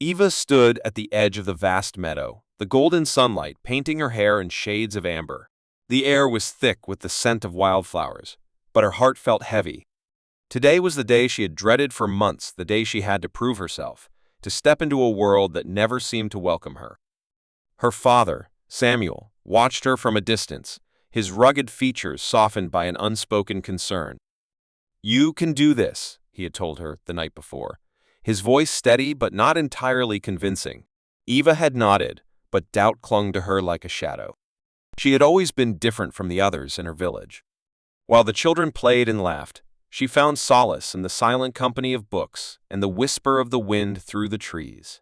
Eva stood at the edge of the vast meadow, the golden sunlight painting her hair in shades of amber. The air was thick with the scent of wildflowers, but her heart felt heavy. Today was the day she had dreaded for months, the day she had to prove herself, to step into a world that never seemed to welcome her. Her father, Samuel, watched her from a distance, his rugged features softened by an unspoken concern. "You can do this," he had told her the night before, his voice steady but not entirely convincing. Eva had nodded, but doubt clung to her like a shadow. She had always been different from the others in her village. While the children played and laughed, she found solace in the silent company of books and the whisper of the wind through the trees.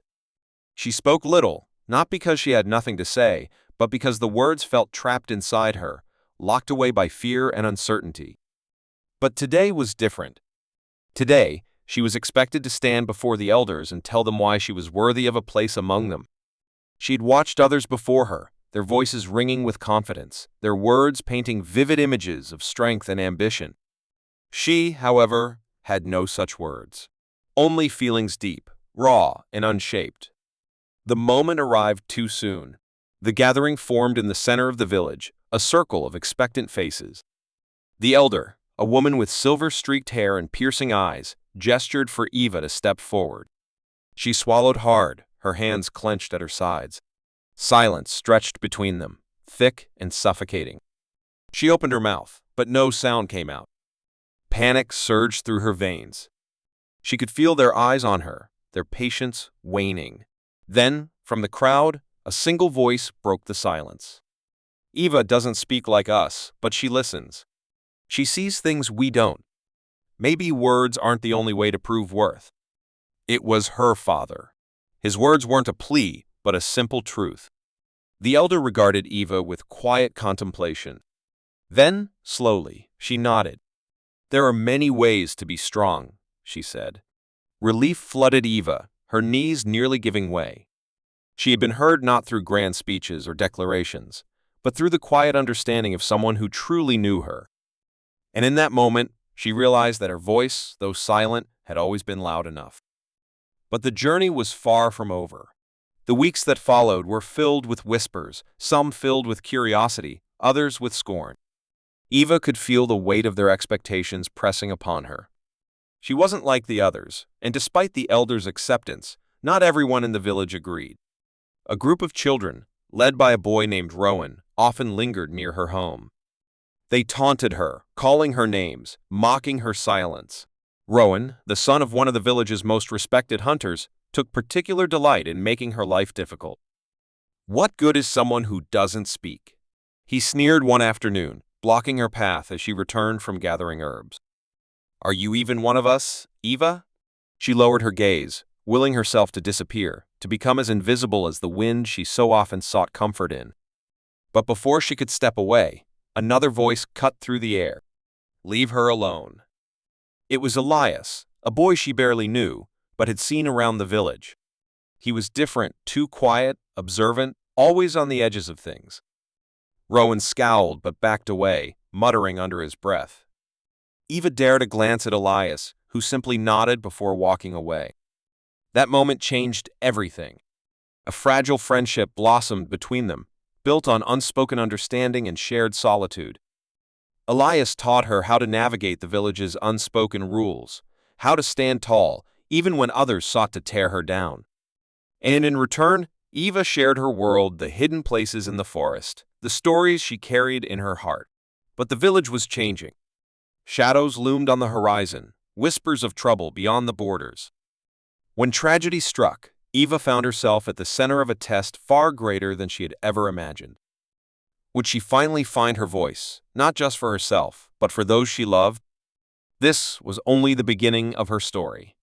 She spoke little, not because she had nothing to say, but because the words felt trapped inside her, locked away by fear and uncertainty. But today was different. Today, she was expected to stand before the elders and tell them why she was worthy of a place among them. She had watched others before her, their voices ringing with confidence, their words painting vivid images of strength and ambition. She, however, had no such words. Only feelings deep, raw, and unshaped. The moment arrived too soon. The gathering formed in the center of the village, a circle of expectant faces. The elder, a woman with silver-streaked hair and piercing eyes, gestured for Eva to step forward. She swallowed hard, her hands clenched at her sides. Silence stretched between them, thick and suffocating. She opened her mouth, but no sound came out. Panic surged through her veins. She could feel their eyes on her, their patience waning. Then, from the crowd, a single voice broke the silence. "Eva doesn't speak like us, but she listens. She sees things we don't. Maybe words aren't the only way to prove worth." It was her father. His words weren't a plea, but a simple truth. The elder regarded Eva with quiet contemplation. Then, slowly, she nodded. "There are many ways to be strong," she said. Relief flooded Eva, her knees nearly giving way. She had been heard not through grand speeches or declarations, but through the quiet understanding of someone who truly knew her. And in that moment, she realized that her voice, though silent, had always been loud enough. But the journey was far from over. The weeks that followed were filled with whispers, some filled with curiosity, others with scorn. Eva could feel the weight of their expectations pressing upon her. She wasn't like the others, and despite the elders' acceptance, not everyone in the village agreed. A group of children, led by a boy named Rowan, often lingered near her home. They taunted her, calling her names, mocking her silence. Rowan, the son of one of the village's most respected hunters, took particular delight in making her life difficult. "What good is someone who doesn't speak?" he sneered one afternoon, blocking her path as she returned from gathering herbs. "Are you even one of us, Eva?" She lowered her gaze, willing herself to disappear, to become as invisible as the wind she so often sought comfort in. But before she could step away, another voice cut through the air. "Leave her alone." It was Elias, a boy she barely knew, but had seen around the village. He was different, too quiet, observant, always on the edges of things. Rowan scowled but backed away, muttering under his breath. Eva dared a glance at Elias, who simply nodded before walking away. That moment changed everything. A fragile friendship blossomed between them, built on unspoken understanding and shared solitude. Elias taught her how to navigate the village's unspoken rules, how to stand tall, even when others sought to tear her down. And in return, Eva shared her world, the hidden places in the forest, the stories she carried in her heart. But the village was changing. Shadows loomed on the horizon, whispers of trouble beyond the borders. When tragedy struck, Eva found herself at the center of a test far greater than she had ever imagined. Would she finally find her voice, not just for herself, but for those she loved? This was only the beginning of her story.